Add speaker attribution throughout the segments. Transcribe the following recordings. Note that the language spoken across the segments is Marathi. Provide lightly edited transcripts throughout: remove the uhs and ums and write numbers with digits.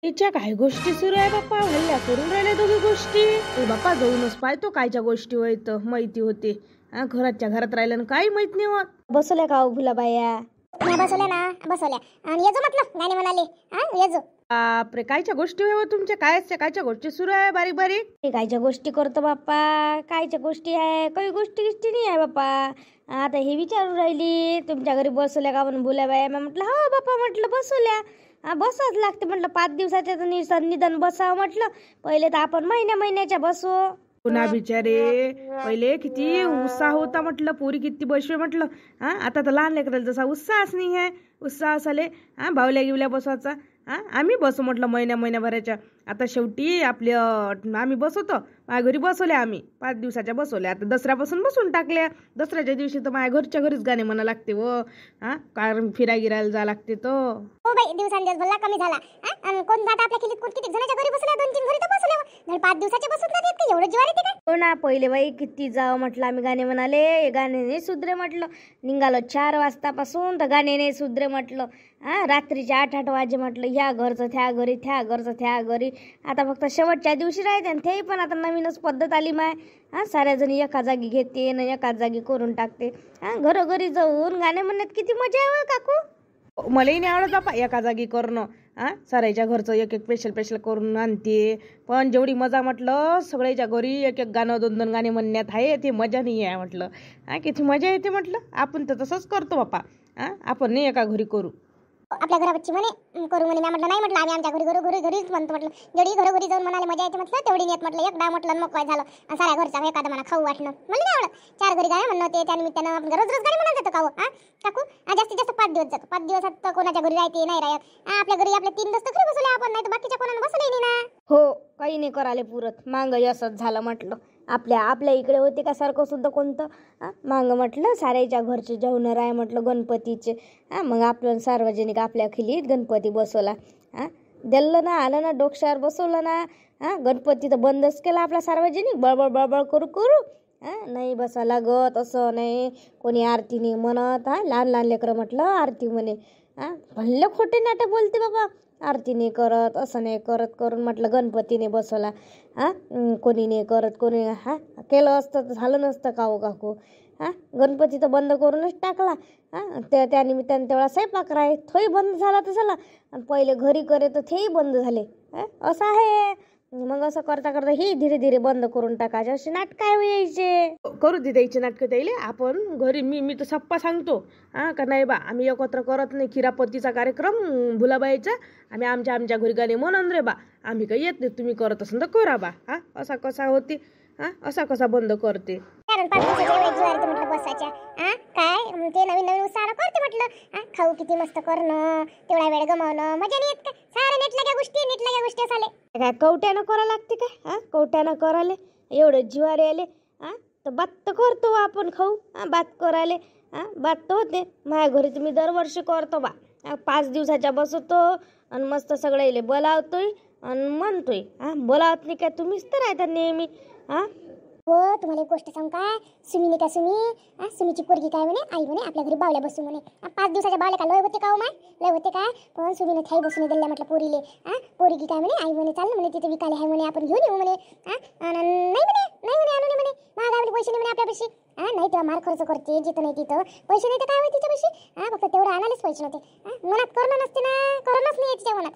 Speaker 1: तिच्या काय गोष्टी सुरू आहे बाप्पा, हल्ल्या करून राहिल्या दोघी गोष्टी. बाप्पा जाऊनच पाहतो कायच्या गोष्टी होईत माहिती होते. घराच्या घरात राहिलं काही माहित नाही होत. बसवल्या का भुलाबाया?
Speaker 2: बसवल्या ना, बसवल्या. आणि येजो म्हटलं गाणे म्हणाले. येजो.
Speaker 1: बापरे, कायच्या गोष्टी हो तुमच्या? कायच्या गोष्टी सुरू आहे बारीक बारीक?
Speaker 3: कायच्या गोष्टी करतो बाप्पा, कायच्या गोष्टी आहे? काही गोष्टी नाही आहे बाप्पा. आता हे विचारून राहिली तुमच्या घरी बसवल्या का म्हणून भुलाबाया. मी म्हटलं हो बाप्पा, म्हटलं बसवल्या. बसावंच लागते म्हटलं, 5 दिवसाच्या निदान बसावं म्हटलं. पहिले तर आपण महिन्याच्या बसू.
Speaker 1: पुन्हा बिचारे पहिले किती उत्साह होता म्हटलं, पोरी किती बसवे म्हटलं. आता तर लहान लेकराला जसा उत्साहच नाही आहे. उत्साह असाले बावल्या गिवल्या बसवायचा. आम्ही बसू म्हटलं महिन्याभराच्या. आता शेवटी आपल्या आम्ही बसवतो. माझ्या घरी बसवल्या आम्ही 5 दिवसाच्या बसवल्या. आता दसऱ्यापासून बसून टाकल्या. दसऱ्याच्या दिवशी तर माझ्या घरच्या घरीच गाणे म्हणा लागते व कारण फिरायला जा लागते. तो
Speaker 2: हो बाई, दिवसांदिवस भल्ला कमी झाला. कोण आता आपल्या खिलीत किती जणांच्या घरी बसल्या? 2-3 घरी तर बसल्या. 5 दिवसाचे बसून जात का? एवढं ज्वारी येते का?
Speaker 3: हो ना, पहिले बाई किती जावं म्हटलं आम्ही गाणे म्हणाले. हे गाणे नाही सुधरे म्हटलं. निघालो 4 वाजतापासून तर गाणे नाही सुधरे म्हटलं. रात्रीचे 8 वाजे म्हटलं. ह्या घरचं त्या घरी, त्या घरचं त्या घरी. आता फक्त शेवटच्या दिवशी राहते आणि ते पण आता नवीनच पद्धत आली माय. साऱ्या जणी एका जागी घेते ना एका जागी करून टाकते. घरोघरी जाऊन गाणे म्हणण्यात किती मजा आहे काकू.
Speaker 1: मलाही नाही आवडत बापा एका जागी करणं. सरायच्या घरचं एक स्पेशल करून आणते. पण जेवढी मजा म्हटलं सगळ्याच्या घरी एक गाणं 2 गाणे म्हणण्यात आहे ते मजा नाही आहे म्हटलं. किती मजा येते म्हटलं. आपण तर तसंच करतो बापा. आपण नाही एका घरी करू.
Speaker 2: आपल्या घराबच्ची म्हणे करू म्हणे. मी म्हटलं नाही, म्हटलं आम्ही आमच्या घरीच म्हणतो म्हटलं. जेवढी घरोघरी जाऊन म्हणाले मजा येते म्हटलं तेवढी नेत म्हटलं. एकदा म्हटलं मग काय झालं, साऱ्या घरचा एखादा म्हणा खाऊ वाटणं मला नाही आवडत. 4 घरी गाणे म्हणणं होते, त्यानिमित्तानं आपण रोज गाणे म्हणायला जातो का काकू? जास्तीत जास्त 5 दिवस जातो. 5 दिवसात तर कोणाच्या घरी राहते नाही राहत. आपल्या घरी आपल्या 3 दिवस घरी बसवले आपण, नाही तर बाकीच्या कोणाला बसवले नाही ना.
Speaker 3: हो, काही नाही करायला पुरत. मांग असंच झालं म्हटलं. आपल्या इकडे होते का सारखं सुद्धा कोणतं. मांग म्हटलं साऱ्याच्या घरचे जेवणार आहे म्हटलं गणपतीचे. मग आपण सार्वजनिक आपल्या खिलीत गणपती बसवला. दिलं ना, आलं ना, डोक्यावर बसवलं ना. गणपती तर बंदच केला आपला सार्वजनिक. बळबळ करू. नाही बसा लागत, असं नाही. कोणी आरती नाही म्हणत. लहान लेकरं म्हटलं आरती म्हणे. भल्ले खोटे नाटक बोलते बाबा. आरती नाही करत, असं नाही करत करून म्हटलं गणपतीने बसवला. कोणी नाही करत, कोणी केलं असतं तर झालं नसतं का हो काकू. गणपती तर बंद करूनच टाकला. त्या निमित्ताने तेवढा स्वयंपाक राही तोही बंद झाला तर झाला. आणि पहिले घरी करे तर तेही बंद झाले. असं आहे. मग असं करता ही धीरे बंद करून टाकायचे. असे नाटक यायचे.
Speaker 1: करू दे द्यायचे नाटकं द्यायले. आपण घरी मी तर सप्पा सांगतो का नाही बा, आम्ही एकत्र करत नाही खिरापतीचा कार्यक्रम भुलाबाईचा. आम्ही आमच्या घरी गाणे म्हणून रे बा. आम्ही काही येत नाही, तुम्ही करत असेल तर करा बा. असा कसा होते, असा कसा बंद करते.
Speaker 2: कारण 5 दिवसाच्या ज्वारी म्हटलं बसायच्या. काय ते नवीन उत्साह करते म्हटलं. खाऊ किती मस्त करणं, तेवढा वेळ गमावणं, मजा नाही येत का? सारे नेटल्या गोष्टी असाले.
Speaker 3: काय कवट्यानं करा लागते काय? कवट्यानं कराले एवढं जिवारे आले. तर बात तर करतो आपण खाऊ. बात कराले बात तर होते. माझ्या घरी तुम्ही दरवर्षी करतो बा. 5 दिवसाच्या बसवतो आणि मस्त सगळे बोलावतोय आणि म्हणतोय. बोलावत नाही काय? तुम्हीच तर राहता नेहमी.
Speaker 2: हो, तुम्हाला एक गोष्ट सांगू काय? सुमीने काय सुमीची पोरगी काय म्हणे, आई म्हणे आपल्या घरी बावल्या बसू म्हणे. 5 दिवसाच्या बावल्या का लय होते का हो माय? लय होते काय? पण सुमीने थाई बसून दिल्या म्हटलं पोरीले. पोरगी काय म्हणे, आई म्हणे चाल म्हणे तिथे विकाले आहे म्हणे, आपण घेऊन येऊ म्हणे. नाही म्हणे आणू म्हणे. महागावले पैसे नाही म्हणे आपल्यापाशी. नाही तेव्हा मार खर्च करते, जिथं नाही तिथं पैसे नाही तर काय होईल तिच्यापाशी. फक्त तेवढं आणायलाच पैसे नव्हते. मनात करणं नसते ना, करणंच नाही तिच्या मनात.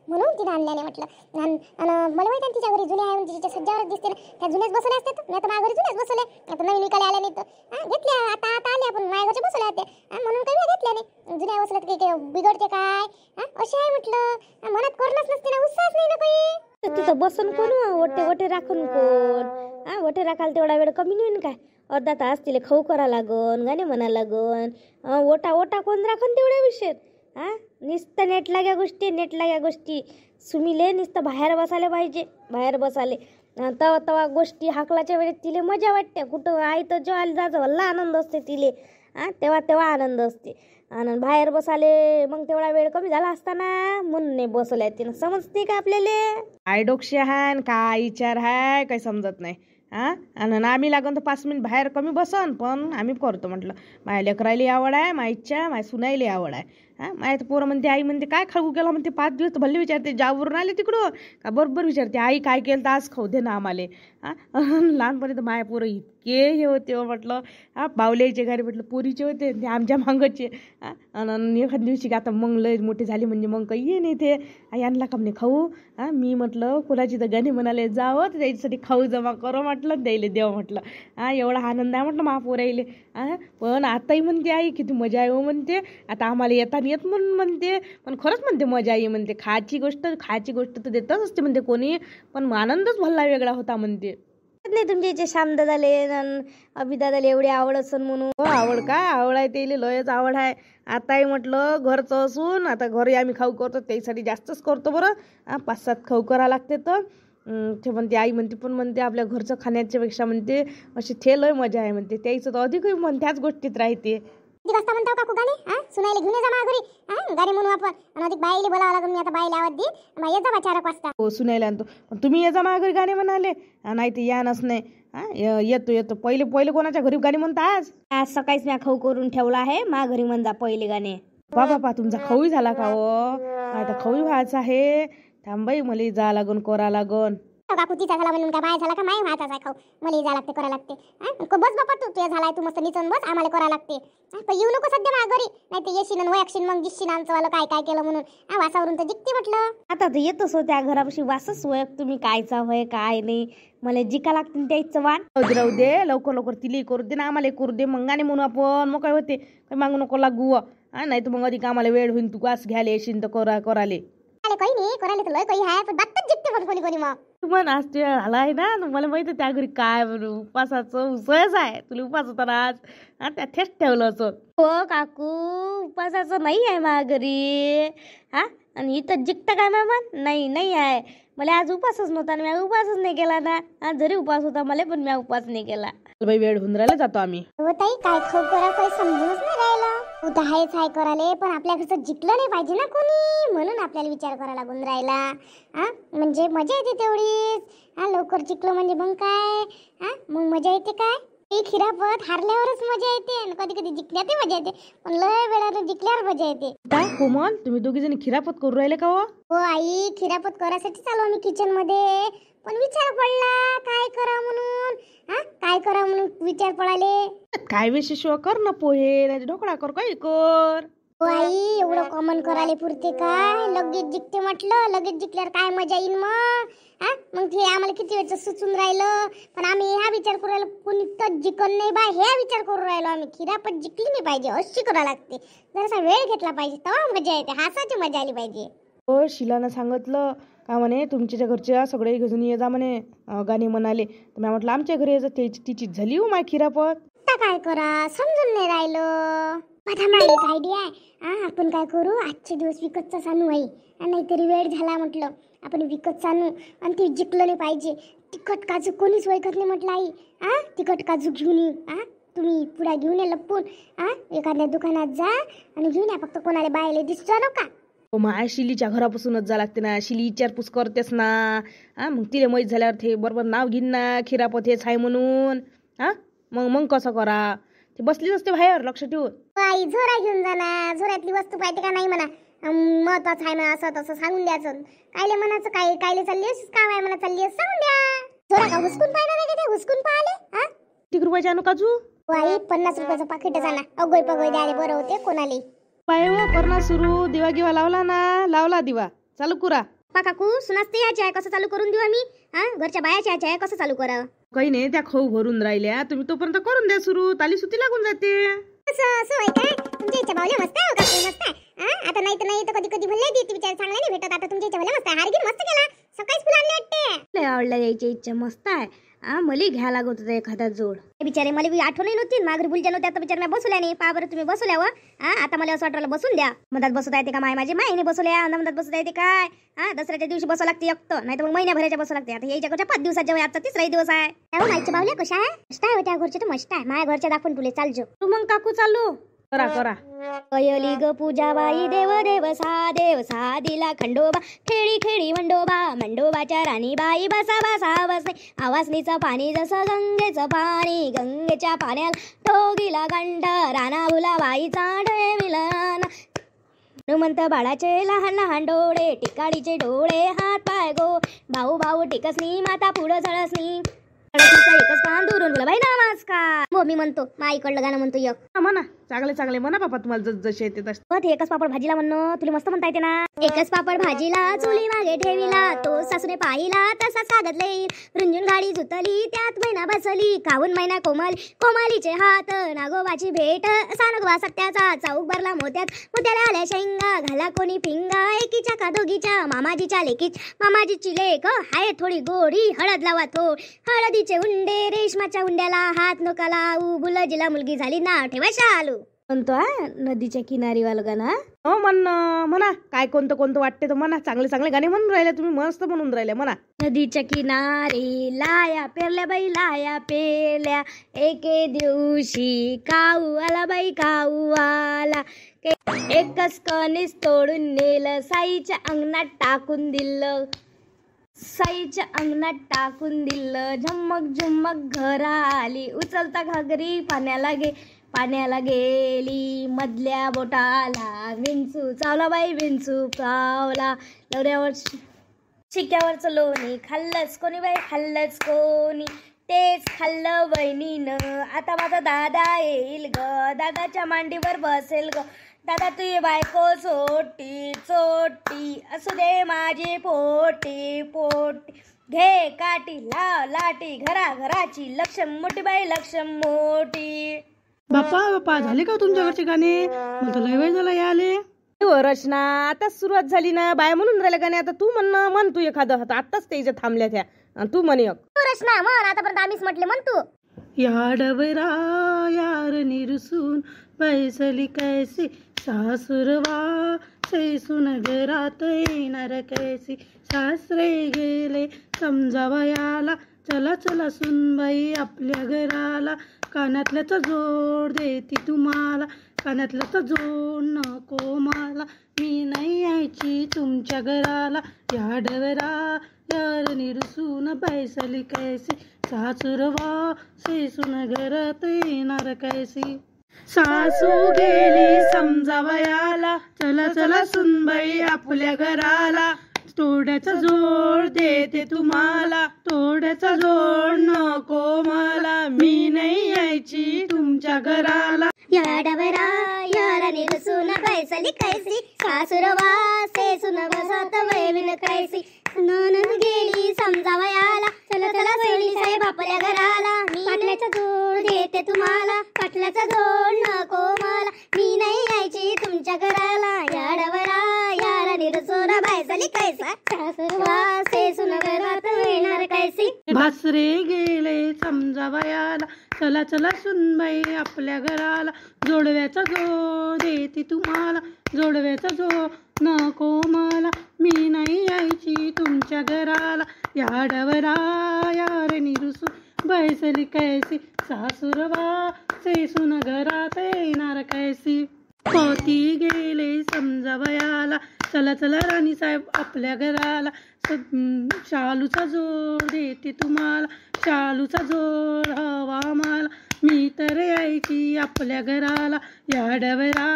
Speaker 2: म्हणून तिने आणल्याने म्हटलं. मला माहिती तिच्या घरी जुन्या आहे म्हणजे तिच्या सज्जावरच दिसते ना. त्या जुन्याच बसवल्या असतात. मी आता माझ्या घरी जुन्याच बसवल्या. आता नवीन विकायला आल्या नाही तर घेतल्या. आता आल्या आपण माझ्या घरच्या बसवल्या होत्या. म्हणून काही घेतल्या नाही. जुन्या बसवल्यात काही बिघडते काय? असे आहे म्हटलं. मनात करणंच नसते ना, उत्साहच नाही ना काही.
Speaker 3: तिथं बसून कोण वटे राखून कोण. वटे राखायला तेवढा वेळ कमी नाही काय? अर्धा तास तिला खाऊ करा लागन, गाणे म्हणा लागन. ओटा कोण राखून तेवढ्या विषयात. नुसतं नेटलाग्या गोष्टी. सुमीले नुसतं बाहेर बसायला पाहिजे. बाहेर बसाले तवा गोष्टी हाकलाच्या वेळेत तिले मजा वाटते. कुठं आई तर जेवायला जायचं भल्ला आनंद असते तिले. तेव्हा आनंद असते. आणि बाहेर बसाले मग तेवढा वेळ कमी झाला असताना म्हणून नाही बसवल्या. तिनं समजते का आपल्याला?
Speaker 1: काय डोक्षे हाय, काय विचार हाय, काही समजत नाही. आणि आम्ही लागून तर 5 मिनिट बाहेर कमी बसन, पण आम्ही करतो म्हटलं. माझ्या लेकरायला आवड आहे, माझ्या इच्छा, माझ्या सुनायला आवड आहे. माझ्या तर पोरं म्हणते आई म्हणते काय खाऊ गेला म्हणते 5 दिवस तर भल्ले विचारते जावरून आले तिकडं का बरोबर विचारते आई काय केलं तर आज खाऊ दे ना आम्हाला. लहानपणी तर माझ्या पोरं इतके हे होते म्हटलं बावल्याचे घरी म्हटलं पोरीचे होते ते आमच्या मागचे. आणि एखाद्या दिवशी आता मग लय मोठे झाले म्हणजे मग काही ये नाही ते आई आणला का म्हणे खाऊ. मी म्हटलं कोणाची तर गाणी म्हणाले जावं तर त्याच्यासाठी खाऊ जमा करो म्हटलं द्यायला देव म्हटलं. एवढा आनंद आहे म्हटलं महापोर यायले. पण आताही म्हणते आई किती मजा आहे हो म्हणते आता आम्हाला येताना येत म्हणून म्हणते पण खरंच म्हणते मजा आहे म्हणते. खायची गोष्ट तर देतच असते म्हणते कोणी पण आनंदच भल्ला वेगळा होता म्हणते.
Speaker 3: नाही तुमच्या इथे श्यामदादाले अभिदादाले एवढी आवड असन म्हणून.
Speaker 1: आवड काय आवड आहे ते लयच आवड आहे. आताही म्हटलं घरचं असून आता घरी आम्ही खाऊ करतो त्यासाठी जास्तच करतो बरं. 5-7 खाऊ करा लागते तर ते म्हणते आई म्हणते पण म्हणते आपल्या घरचं खाण्याच्या पेक्षा म्हणते अशी ते लय मजा आहे म्हणते त्याचं तर अधिकही म्हण त्याच गोष्टीत राहते.
Speaker 2: किती वाजता म्हणता काकू गाणे सुनायला घेऊन जा घरी गाणे म्हणू आपण आणि अधिक बाईले बोलावं लागून मी आता बाईला आवाज देईन मग येत जा 4 वाजता.
Speaker 1: हो सुनायला आणतो तुम्ही ये जा माझ्या घरी गाणे म्हणाले नाही ते यानच नाही. येतो पहिले कोणाच्या घरी गाणे म्हणता
Speaker 3: आज सकाळीच मी खाऊ करून ठेवला आहे मा घरी म्हणजा पहिले गाणे.
Speaker 1: बापा तुमचा खाऊही झाला का हो. आता खाऊही व्हायचा आहे थांबाई मला जा लागून कोरा लागून.
Speaker 2: काकू तिचा झाला म्हणून काय बाय झाला का माय व्हायचा आहे खाऊ मला जा लागते करा लागते. बस बापा तू झालाय तू मस्त निचन बस आम्हाला करा लागते. पण येऊ नको सध्या माझ्या घरी नाही तर येशील वयाक्षीन मग दिसशील आमचं वाला काय काय केलं म्हणून वासावरून तर जिकते म्हटलं.
Speaker 3: आता तर येतच हो त्या घरापाशी वासच वयक तुम्ही कायचा होय काय नाही मला जिका लागते त्याचं वाण.
Speaker 1: राहू दे लवकर तिला करू दे ना आम्हाला करू दे मग गाणे म्हणू आपण मग काय होते काही मागू नको लागू नाही तर मग अधिक आम्हाला वेळ होईल तू वास घ्यायला येशील तर कराले.
Speaker 2: काही नाही करायला तर लय काही आहे पण बातच जिकते पण कोणी मग
Speaker 1: पण आज ते झाला आहे ना मला माहिती त्या घरी काय उपासाचं उसळच आहे तुला उपास होता ना आज त्या थेट ठेवलं असं.
Speaker 3: हो काकू उपासाचं नाही आहे माझ्या घरी आणि इथं जिकता काय मामा नाही आहे मला आज उपासच नव्हता मी उपासच नाही केला ना. आज जरी उपास होता मला पण मी उपास नाही केला.
Speaker 1: बाई वेळ होऊन राहिला जातो आम्ही.
Speaker 2: हो ताई काय खाऊ करा काही समजूनच नाही राहिला. तू तर हायच हाय कराले पण आपल्या घरचं जिंकलं नाही पाहिजे ना कोणी म्हणून आपल्याला विचार करायला लागून राहिला. म्हणजे मजा येते तेवढीच लवकर जिंकलो म्हणजे मग काय मग मजा येते काय ती खिरापत हारल्यावरच मजा येते कधी कधी जिंकण्यात मजा येते पण लय वेळानं जिंकल्यावर मजा येते.
Speaker 1: काय कोमल तुम्ही दोघी जणी खिरापत करू राहिले का
Speaker 2: हो आई खिरापत करायसाठी चालू आम्ही किचन मध्ये पण विचार पडला काय करा म्हणून विचार पडाले.
Speaker 1: काय विशेष कर ना पोहे नाही ढोकळा कर काही कर.
Speaker 2: हो आई एवढं कॉमन करायला पुरते काय लगेच जिंकते म्हटलं लगेच जिंकल्यावर काय मजा येईल मग ते आम्हाला किती वेळचं सुचून राहिलं पण आम्ही हा विचार करू राहिलो कोणी तर जिंकन नाही बा हे विचार करू राहिलो आम्ही खिरापत जिंकली नाही पाहिजे अशी करावं लागते जरासा वेळ घेतला पाहिजे तेव्हा मजा येते हसायची मजा आली पाहिजे.
Speaker 1: हो शिलानं सांगितलं का म्हणे तुमच्या घरच्या सगळे जणी ये जा म्हणे गाणे म्हणाले तर मी म्हटलं आमच्या घरी तिची झाली हो माय खिरापत.
Speaker 2: काय करा समजून नाही राहिलं. माझा माहिती एक आयडिया आहे आपण काय करू आजचे दिवस विकतच आणू आई नाहीतरी वेळ झाला म्हटलं आपण विकत आणू आणि ते जिंकलं नाही पाहिजे. तिखट काजू कोणीच ओळखत नाही म्हटलं आई तिखट काजू घेऊन येऊ तुम्ही पुढा घेऊन ये लपून एखाद्या दुकानात जा आणि घेऊन या फक्त कोणाला बायले दिसतो नका.
Speaker 1: माया शिलीच्या घरापासूनच जा लागते ना शिली विचारपूस करतेस ना मग तिला माहीत झाल्यावर ते बरोबर नाव घेईन ना खिरापत हेच आहे म्हणून मग कसं करा ते बसलीच असते बाहेर लक्ष ठेवून.
Speaker 2: आई झोरा घेऊन जा ना झोऱ्यातली वस्तू पाहिजे का नाही म्हणा महत्वाचं आहे म्हणा असं तसं सांगून द्यायचं कायले म्हणायचं कायले चालली काम आहे म्हणा चालली सांगून द्या. झोरा का हुसकून पाहिजे नाही का ते हुसकून पाहिले
Speaker 1: 30 रुपयाचे आणू काजू.
Speaker 2: आई 50 रुपयाचं पाकिट जाणार अगोय पगोय द्यायला बरं होते कोणाला.
Speaker 1: पाय करणं सुरू दिवा गिवा लावला दिवा चालू करा.
Speaker 2: काकू सुनासते याची आहे कसं चालू करून देऊ आम्ही घरच्या बायाची याची आहे कसं चालू करावं.
Speaker 1: काही नाही त्या खाऊ भरून राहिल्या तुम्ही तोपर्यंत करून द्या सुरू ताली सुती लागून जाते.
Speaker 2: असं आहे काय तुमच्या इच्छा बावल्या मस्त आहे काकू मस्त आहे आता नाही तर कधी भल्ले देते विचार चांगला नाही भेटत आता तुमच्या इच्छा भल्या मस्त आहे हारगीर मस्त केला सकाळीच फुलं आणले वाटते.
Speaker 3: लय आवडला यायची इच्छा मस्त आहे मला घ्या लागत होता एखादा जोड.
Speaker 2: बिचारे मला आठवण नव्हती माघारी बुलजा नव्हत्या तर बिचार मी बसवल्या नाही पहा बरं तुम्ही बसवल्या आता मला असं वाटलं बसून द्या मधात बसवता येते का माझी माईने बसवल्या मधात बसवता येते काय दसऱ्याच्या दिवशी बसवा लागते एकट नाही तर मग महिन्याभराच्या बसवा लागते. आता याच्याकडच्या 5 दिवसाच्या वय आजचा 3रा दिवस आहे. माईच्या बावल्या कशा आहे मस्त आहे त्या घरच्या तर मस्त आहे माझ्या घरच्या दाखवून तुले चालजो
Speaker 3: तू मग काकू चालू
Speaker 1: करा.
Speaker 3: कयली ग पूजाबाई देव सा दिला खंडोबा खेळी मंडोबाच्या राणी बाई बसा बसणे आवासनीचं पाणी जसं गंगेचं पाणी गंगेच्या पाण्याला ठोगीला गंड राणा बुला बाईचा डळे मिलन म्हणतं बाळाचे लहान लहान डोळे, टिकाडीचे डोळे, हात पाय गो, भाऊ भाऊ टिकसनी, माता पुढं झळसनी, एकच पान दुरून बोला बाई नमस्कार. हो मी म्हणतो माईकडलं गाणं म्हणतो एक.
Speaker 1: म्हणा चांगले चांगले म्हणा बापा, तुम्हाला जसे येते तसे.
Speaker 3: हो ते एकच पापड भाजीला म्हणणं तुला मस्त म्हणता येते ना. एकच पापड भाजीला चुली मागे ठेविला, तो सासूने पाहिला तसा सागतले, रुंजून गाडी जुतली त्यात महिना बसली, काहून महिना कोमालीचे हात, नागोबाची भेट असा नगवा सत्याचा, चौक भरला मोत्यात, मोत्याला आल्या शेंगा, घाला कोणी फिंगा, एकीच्या का दोघीच्या, मामाजीच्या लेकीच, मामाजीची लेक हाय थोडी गोरी, हळद लावा हळदीचे उंडे, रेशमाच्या उंड्याला हात नको लावू, बुलजीला मुलगी झाली ना ठेवा शालू. म्हणतो नदीच्या किनारी वाला गाणं.
Speaker 1: हो म्हणा काय कोणतं कोणतं वाटते तर म्हणा. चांगले चांगले गाणे म्हणून राहिले तुम्ही, मस्त म्हणून राहिले म्हणा.
Speaker 3: नदीच्या किनारी लाया पेरल्या बाई लाया पेरल्या, एके दिवशी काऊ आला बाई काऊ आला, एकच कणीस तोडून नेलं, साईच्या अंगणात टाकून दिलं, साईच्या अंगणात टाकून दिलं, झमक झुमक घरा आली, उचलता घागरी पाण्याला गेली, मधल्या बोटाला विंचू चावला बाई विंचू चावला, लवऱ्यावर शिक्यावरचं लोणी खाल्लंच कोणी बाई खाल्लंच कोणी, तेच खाल्लं वहिनीनं, आता माझा दादा येईल ग, दादाच्या मांडीवर बसेल ग, दादा तुझी बायको चोटी चोटी, असू दे माझी पोटी पोटी, घे काठी लाव लाटी, घरा घराची लक्ष्म मोठी बाई लक्ष्म मोठी.
Speaker 1: बापा झाले का तुमच्या घरचे गाणे? मला लय वेळ झाला याले. रचना आता सुरुवात झाली ना, बाय म्हणून राहिले गाणे. आता तू म्हण तू एखादं, आताच ते थांबल्या त्या, तू म्हण एक.
Speaker 3: रचना म्हण, आतापर्यंत आम्हीच म्हटले, म्हण तू.
Speaker 1: या डबरा यार निरसून पैसली कैसी, सासुरवा सैसून घरात येणार कैसी, सासरे गेले समजावयाला, चला चला सुनबाई आपल्या घराला, कानातल्याचा जोड देते तुम्हाला, कानातल्याचा जोड नको मला, मी नाही यायची तुमच्या घराला, या डवरा यार निरसून पैसली कैसी, सासुरवा सैसून घरात येणार कैसी, सासू गेली समजावयाला, चला चला सुनबाई आपल्या घराला, तोड्याचा जोड देते तुम्हाला, तोड्याचा जोड नको मला, मी नाही यायची तुमच्या घराला,
Speaker 3: या डबरा याला निरसून पैसली कैसी, सासुरवा सेसून बसत वैविन कैसी, ननद गेली समजावयाला, चला चला वैली साहेब आपल्या घराला, मी पाटल्याचा जोड देते तुम्हाला, पाटल्याचा जोड नको मला, मी नाही यायची तुमच्या घराला, या डबरा याला निरसून पैसली कैसा, सासुरवा सेसून घरात येणार कैसी,
Speaker 1: भासरे गेले समजावयाला, चला चला सुनबाई आपल्या घराला, जोडव्याचा जोड देते तुम्हाला, जोडव्याचा जोड नको मला, मी नाही यायची तुमच्या घराला, या डवरा यार निरसून बैसली कैसी, सासुरवा सैसून घरात येणार कैसी, पोती गेले समजावयाला, चला चला राणी साहेब आपल्या घराला, शालूचा जोड देते तुम्हाला, शालूचा जोड हवा मला, मी तर यायची आपल्या घराला, या डवरा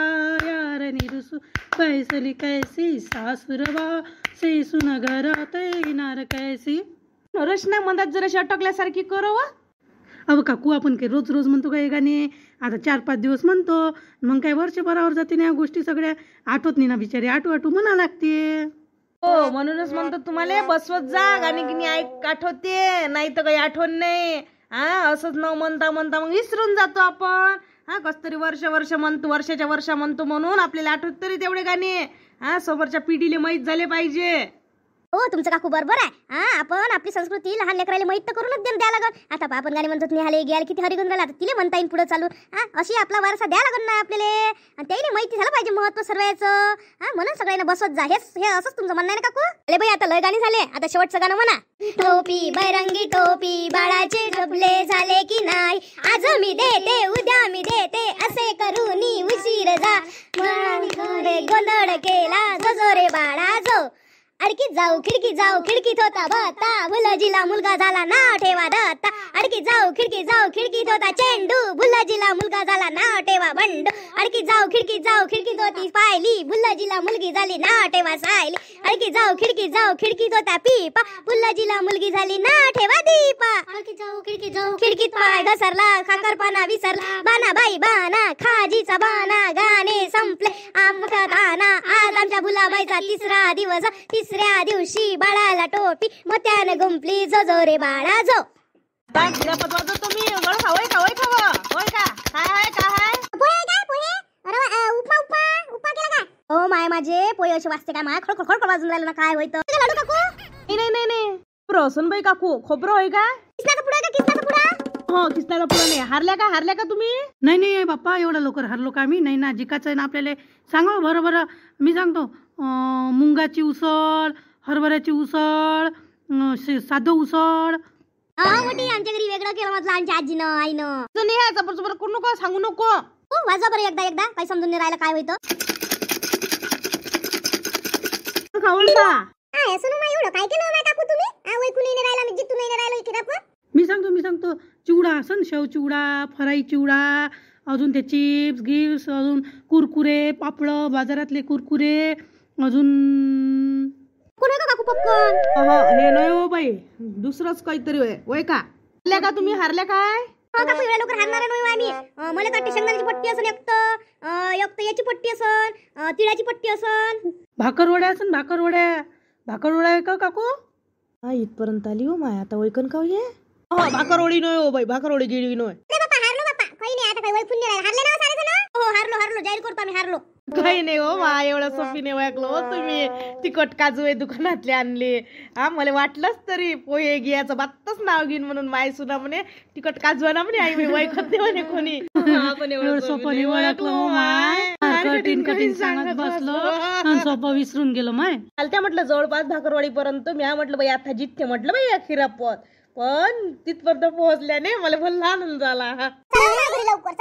Speaker 1: यार निरसून पैसली कैसी, सासुरवा सैसून घरात येणार कैसी. रचना मधात जराशी अटकल्यासारखी करो. अव काकू आपण काही रोज रोज म्हणतो काय गाणे, आता 4-5 दिवस म्हणतो, मग काय वर्षभरावर जाते ना या गोष्टी सगळ्या, आठवत नाही ना बिचारी, आठवू म्हणा लागते. हो म्हणूनच म्हणतो तुम्हाला बसवत जा, गाणी गिणी आठवते, नाही तर काही आठवण नाही. असंच न म्हणता म्हणता मग विसरून जातो आपण. कस तरी वर्ष म्हणतो, वर्षाच्या वर्ष म्हणतो म्हणून आपल्याला आठवत तरी तेवढे गाणे. समोरच्या पिढीला माहीत झाले पाहिजे.
Speaker 3: हो तुमचं काकू बरोबर आहे. आपण आपली संस्कृती लहान लेकराला माहीत तर करूनच द्या लागल. आता आपण गाणे म्हणतो निहाले गेल किती हरिगुण राहिला, आता तिला म्हणता येईल पुढे चालू. अशी आपला वारसा द्या लागल ना आपल्याला, आणि त्याला माहिती झालं पाहिजे महत्व सर्वांचं. म्हणून सगळ्यांना बसवत जा. हे असंच तुमचं म्हणणं आहे ना काकू? अरे बाई आता लय गाणी झाले, आता शेवटचं गाणं म्हणा. टोपी बैरंगी टोपी बाळाचे डबले झाले की नाही, आज मी देते उद्या मी देते असे करूनी उशीर जा, गोंधळ केला जो रे बाळा जो,
Speaker 2: अडकीत जाऊ खिडकीत होता भत्ता भुलजीला मुलगा झाला नाव ठेवा दत्ता अडकीत जाऊ खिडकीत होता चेंडू भुलजीला मुलगा झाला नाव ठेवा बंडू अडकीत जाऊ खिडकीत होती पायली भुलजीला मुलगी झाली नाव ठेवा सायली अडकीत जाऊ खिडकीत होता पिपा भुलजीला मुलगी झाली नाव ठेवा दीपा अडकीत जाऊ खिडकीत पाय घसरला खाकरपाना विसरला बाना बाई बाना खाजीचा बाना गाणे संपले आमकात आना आज आमच्या भुलाबाईचा तिसऱ्या दिवशी बाळाला टोपी मोत्याने गुंपली जो जो रे बाळा जो
Speaker 1: तुम्ही होय का
Speaker 2: हो माय माझे पोहे असे वाजते काय माय खडखड वाजून राहिलं ना काय होईत लाडू काकू
Speaker 1: नाही रोशनबाई काकू खोबरं होय का
Speaker 2: किसनाचा पुडा
Speaker 1: हो किसनाचा पुढं नाही हारल्या का तुम्ही
Speaker 4: नाही बाप्पा एवढं लवकर हरलो का मी नाही ना जिकाचं आहे ना आपल्याला सांगा बरं मी सांगतो मुंगाची उसळ हरभऱ्याची उसळ साधं उसळ
Speaker 2: मोठी आमच्या घरी वेगळं केलं म्हटलं आमच्या आजीनं आईनं
Speaker 1: जबर करू नको सांगू नको
Speaker 2: वाजवा बरं एकदा काही समजून नाही राहिलं काय होतं
Speaker 1: खाऊन का
Speaker 2: सुनू मा एवढं काय केलं माय काकू तुम्ही वैकून नाही राहिला मी जितून नाही राहिलो इकडे आपण
Speaker 4: मी सांगतो चिवडा असन शेव चिवडा फ्राई चिवडा अजून ते चिप्स गिफ्ट अजून कुरकुरे पापड बाजारातले कुरकुरे अजून
Speaker 2: कोण का काकू पॉपकॉर्न
Speaker 1: हे नाही हो बाई दुसरंच काहीतरी होय का तुम्ही हारल्या काय
Speaker 2: हो काकू एवढ्या लवकर हारणार नाही आम्ही मला वाटते शेंगदाण्याची पट्टी असन एक याची पट्टी असन तिळाची पट्टी असन
Speaker 4: भाकरवड्या असन भाकरवड्या आहे का काकू
Speaker 1: इथपर्यंत आली हो माय आता वैकन का ये भाकरवडी नय हो बाई भाकरवडी गिळवी नय
Speaker 2: हारलो बाप्पा काही नाही आता काही वैकून नाही राहिलं हारले ना सारे जण हो हारलो जाहीर करतो आम्ही हारलो
Speaker 1: काही नाही हो मा एवढं सोपीने ओळखलो हो तुम्ही तिखट काजू आहे दुकानातले आणले मला वाटलंच तरी पोहे घ्यायचं बातच नाव घेईन म्हणून माय सुना म्हणे तिखट काजू आहे ना म्हणे आई म्हणे ओळखत नाही म्हणे कोणी आपण
Speaker 4: एवढं सोपं नाही ओळखलं माय कठीण सांगत बसलो आणि सोपं विसरून गेलो माय
Speaker 1: चालत्या म्हटलं जवळपास भाकरवाडी पर्यंत मी म्हटलं बाई आता जिथे म्हटलं बाई खिरापत पण तिथपर्यंत पोहोचल्याने मला भल्ला आनंद झाला
Speaker 2: लवकर